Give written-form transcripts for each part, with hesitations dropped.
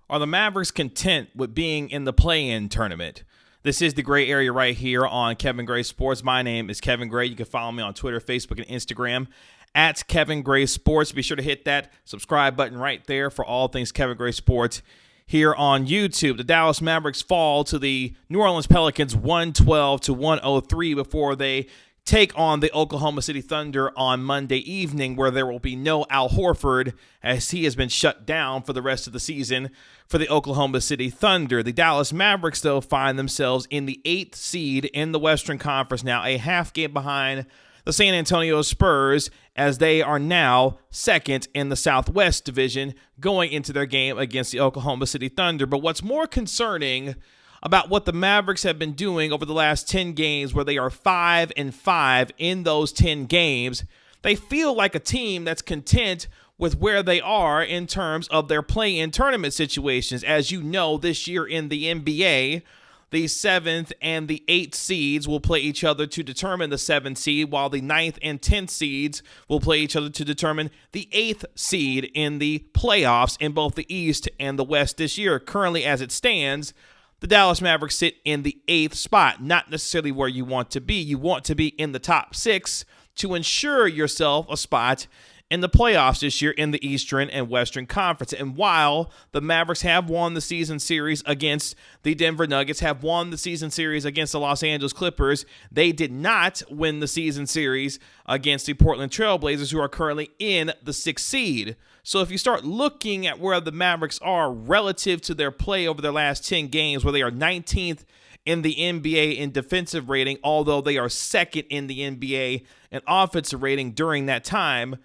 Are the Mavericks content with being in the play-in tournament? This is the Gray Area right here on Kevin Gray Sports. My name is Kevin Gray. You can follow me on Twitter, Facebook, and Instagram at Kevin Gray Sports. Be sure to hit that subscribe button right there for all things Kevin Gray Sports here on YouTube. The Dallas Mavericks fall to the New Orleans Pelicans 112-103 before they take on the Oklahoma City Thunder on Monday evening, where there will be no Al Horford as he has been shut down for the rest of the season for the Oklahoma City Thunder. The Dallas Mavericks, though, find themselves in the 8th seed in the Western Conference now, a half game behind the San Antonio Spurs, as they are now second in the Southwest Division going into their game against the Oklahoma City Thunder. But what's more concerning about what the Mavericks have been doing over the last 10 games, where they are 5-5 in those 10 games, they feel like a team that's content with where they are in terms of their play-in tournament situations. As you know, this year in the NBA, the 7th and the 8th seeds will play each other to determine the 7th seed, while the 9th and 10th seeds will play each other to determine the 8th seed in the playoffs in both the East and the West this year. Currently, as it stands, the Dallas Mavericks sit in the 8th spot, not necessarily where you want to be. You want to be in the top 6 to ensure yourself a spot in the playoffs this year in the Eastern and Western Conference. And while the Mavericks have won the season series against the Denver Nuggets, have won the season series against the Los Angeles Clippers, they did not win the season series against the Portland Trail Blazers, who are currently in the 6th seed. So if you start looking at where the Mavericks are relative to their play over their last 10 games, where they are 19th in the NBA in defensive rating, although they are second in the NBA in offensive rating during that time,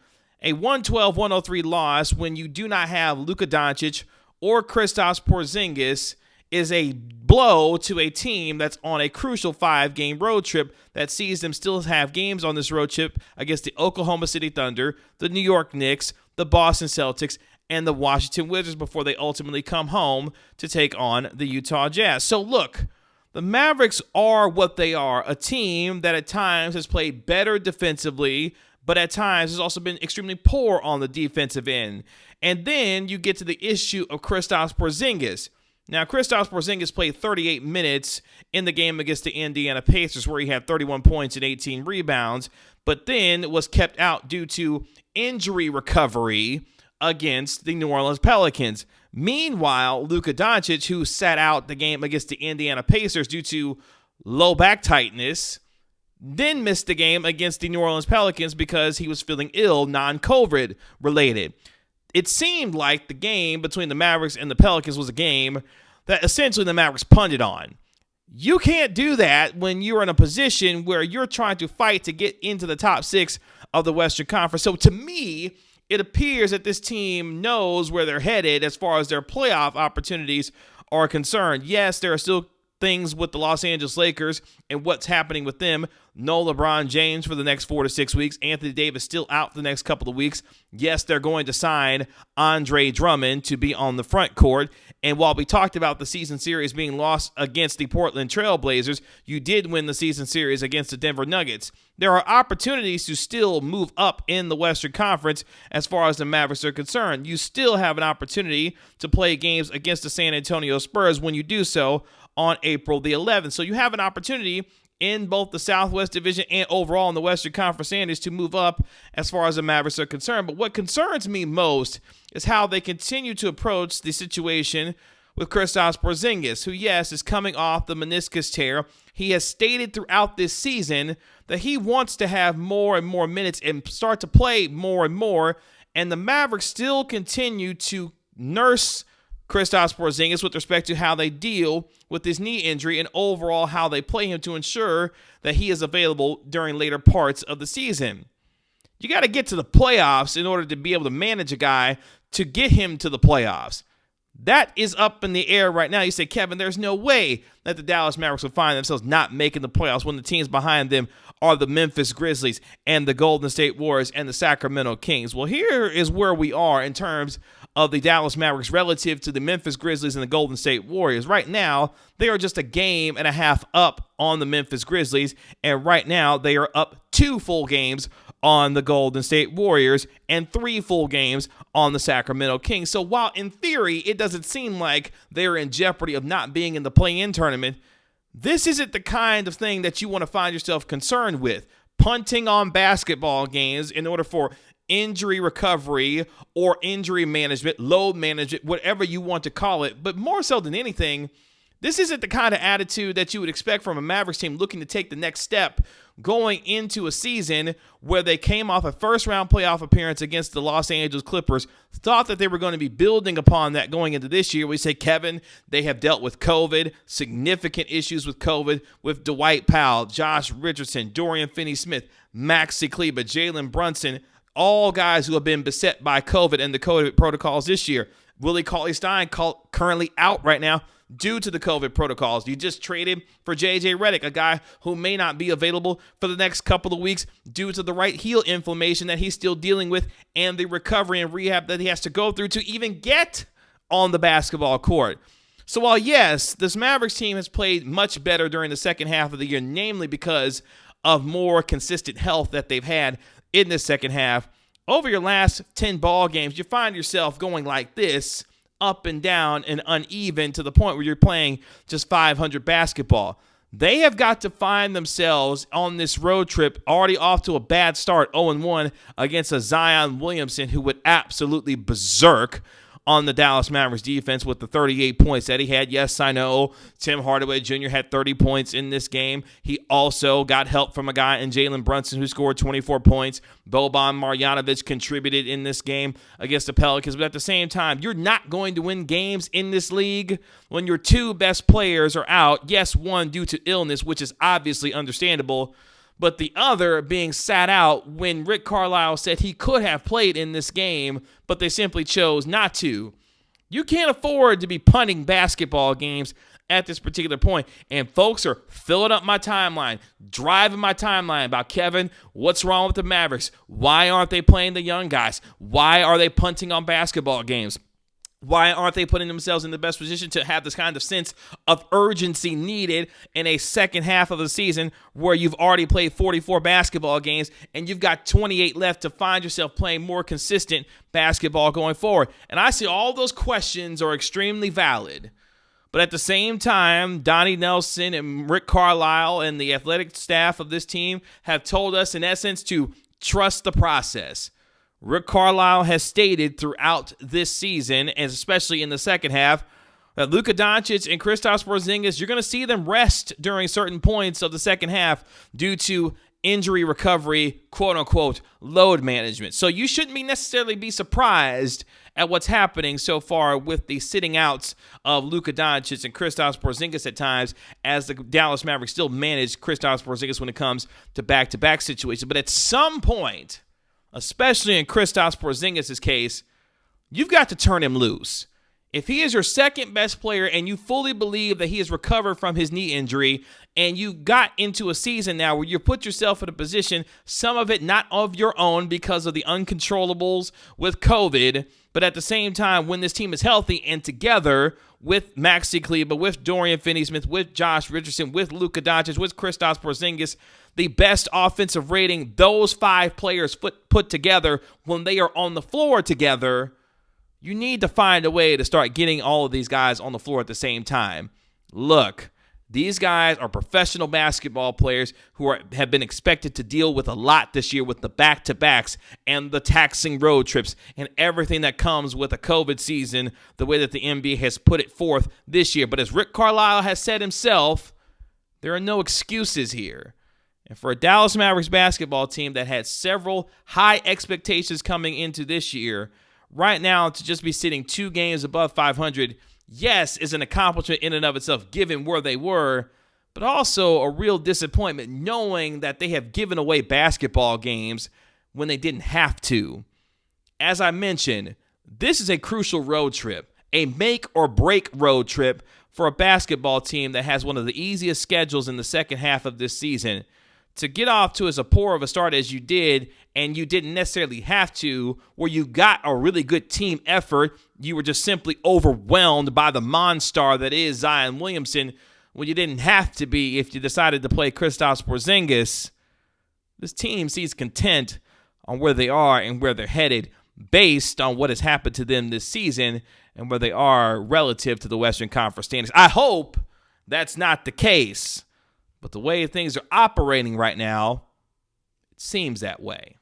a 112-103 loss when you do not have Luka Doncic or Kristaps Porzingis is a blow to a team that's on a crucial 5-game road trip that sees them still have games on this road trip against the Oklahoma City Thunder, the New York Knicks, the Boston Celtics, and the Washington Wizards before they ultimately come home to take on the Utah Jazz. So look, the Mavericks are what they are, a team that at times has played better defensively, but at times has also been extremely poor on the defensive end. And then you get to the issue of Kristaps Porzingis. Now, Kristaps Porzingis played 38 minutes in the game against the Indiana Pacers, where he had 31 points and 18 rebounds, but then was kept out due to injury recovery against the New Orleans Pelicans. Meanwhile, Luka Doncic, who sat out the game against the Indiana Pacers due to low back tightness, then missed the game against the New Orleans Pelicans because he was feeling ill, non-COVID related. It seemed like the game between the Mavericks and the Pelicans was a game that essentially the Mavericks punted on. You can't do that when you're in a position where you're trying to fight to get into the top 6 of the Western Conference. So to me, it appears that this team knows where they're headed as far as their playoff opportunities are concerned. Yes, there are still things with the Los Angeles Lakers and what's happening with them. No LeBron James for the next 4 to 6 weeks. Anthony Davis still out for the next couple of weeks. Yes, they're going to sign Andre Drummond to be on the front court. And while we talked about the season series being lost against the Portland Trail Blazers, you did win the season series against the Denver Nuggets. There are opportunities to still move up in the Western Conference as far as the Mavericks are concerned. You still have an opportunity to play games against the San Antonio Spurs when you do so on April the 11th. So you have an opportunity in both the Southwest Division and overall in the Western Conference standings to move up as far as the Mavericks are concerned. But what concerns me most is how they continue to approach the situation with Kristaps Porzingis, who, yes, is coming off the meniscus tear. He has stated throughout this season that he wants to have more and more minutes and start to play more and more, and the Mavericks still continue to nurse Kristaps Porzingis with respect to how they deal with his knee injury and overall how they play him to ensure that he is available during later parts of the season. You got to get to the playoffs in order to be able to manage a guy to get him to the playoffs. That is up in the air right now. You say, Kevin, there's no way that the Dallas Mavericks will find themselves not making the playoffs when the teams behind them are the Memphis Grizzlies and the Golden State Warriors and the Sacramento Kings. Well, here is where we are in terms of the Dallas Mavericks relative to the Memphis Grizzlies and the Golden State Warriors. Right now, they are just a game and a half up on the Memphis Grizzlies, and right now they are up 2 full games on the Golden State Warriors and 3 full games on the Sacramento Kings. So while in theory it doesn't seem like they're in jeopardy of not being in the play-in tournament, this isn't the kind of thing that you want to find yourself concerned with. Punting on basketball games in order for injury recovery or injury management, load management, whatever you want to call it. But more so than anything, this isn't the kind of attitude that you would expect from a Mavericks team looking to take the next step going into a season where they came off a first-round playoff appearance against the Los Angeles Clippers, thought that they were going to be building upon that going into this year. We say, Kevin, they have dealt with COVID, significant issues with COVID, with Dwight Powell, Josh Richardson, Dorian Finney-Smith, Maxi Kleber, Jalen Brunson, all guys who have been beset by COVID and the COVID protocols this year. Willie Cauley-Stein currently out right now due to the COVID protocols. You just traded for J.J. Redick, a guy who may not be available for the next couple of weeks due to the right heel inflammation that he's still dealing with and the recovery and rehab that he has to go through to even get on the basketball court. So while, yes, this Mavericks team has played much better during the second half of the year, namely because of more consistent health that they've had in the second half, over your last 10 ball games, you find yourself going like this, up and down and uneven to the point where you're playing just 500 basketball. They have got to find themselves on this road trip already off to a bad start, 0-1 against a Zion Williamson who went absolutely berserk on the Dallas Mavericks defense with the 38 points that he had. Yes, I know Tim Hardaway Jr. had 30 points in this game. He also got help from a guy in Jalen Brunson who scored 24 points. Boban Marjanovic contributed in this game against the Pelicans. But at the same time, you're not going to win games in this league when your 2 best players are out. Yes, one due to illness, which is obviously understandable, but the other being sat out when Rick Carlisle said he could have played in this game, but they simply chose not to. You can't afford to be punting basketball games at this particular point. And folks are filling up my timeline, driving my timeline about, Kevin, what's wrong with the Mavericks? Why aren't they playing the young guys? Why are they punting on basketball games? Why aren't they putting themselves in the best position to have this kind of sense of urgency needed in a second half of the season where you've already played 44 basketball games and you've got 28 left to find yourself playing more consistent basketball going forward? And I see all those questions are extremely valid. But at the same time, Donnie Nelson and Rick Carlisle and the athletic staff of this team have told us, in essence, to trust the process. Rick Carlisle has stated throughout this season, and especially in the second half, that Luka Doncic and Kristaps Porzingis, you're going to see them rest during certain points of the second half due to injury recovery, quote-unquote, load management. So you shouldn't necessarily be surprised at what's happening so far with the sitting outs of Luka Doncic and Kristaps Porzingis at times, as the Dallas Mavericks still manage Kristaps Porzingis when it comes to back-to-back situations. But at some point, especially in Kristaps Porzingis' case, you've got to turn him loose. If he is your second best player and you fully believe that he has recovered from his knee injury and you got into a season now where you put yourself in a position, some of it not of your own because of the uncontrollables with COVID, but at the same time, when this team is healthy and together with Maxi Kleber, with Dorian Finney-Smith, with Josh Richardson, with Luka Doncic, with Kristaps Porzingis, the best offensive rating those 5 players put together when they are on the floor together, you need to find a way to start getting all of these guys on the floor at the same time. Look, these guys are professional basketball players who have been expected to deal with a lot this year with the back-to-backs and the taxing road trips and everything that comes with a COVID season, the way that the NBA has put it forth this year. But as Rick Carlisle has said himself, there are no excuses here. And for a Dallas Mavericks basketball team that had several high expectations coming into this year, right now to just be sitting 2 games above 500, yes, is an accomplishment in and of itself given where they were, but also a real disappointment knowing that they have given away basketball games when they didn't have to. As I mentioned, this is a crucial road trip, a make or break road trip for a basketball team that has one of the easiest schedules in the second half of this season. To get off to as a poor of a start as you did, and you didn't necessarily have to, where you got a really good team effort, you were just simply overwhelmed by the monster that is Zion Williamson, when you didn't have to be if you decided to play Kristaps Porzingis. This team seems content on where they are and where they're headed based on what has happened to them this season and where they are relative to the Western Conference standings. I hope that's not the case, but the way things are operating right now, it seems that way.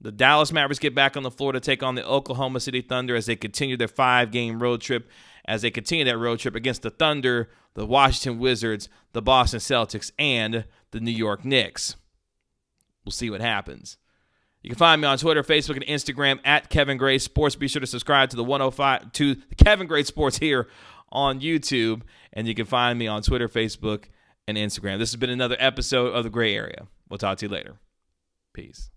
The Dallas Mavericks get back on the floor to take on the Oklahoma City Thunder as they continue their 5-game road trip. As they continue that road trip against the Thunder, the Washington Wizards, the Boston Celtics, and the New York Knicks. We'll see what happens. You can find me on Twitter, Facebook, and Instagram at Kevin Gray Sports. Be sure to subscribe to the Kevin Gray Sports here on YouTube, and you can find me on Twitter, Facebook, and Instagram. This has been another episode of The Gray Area. We'll talk to you later. Peace.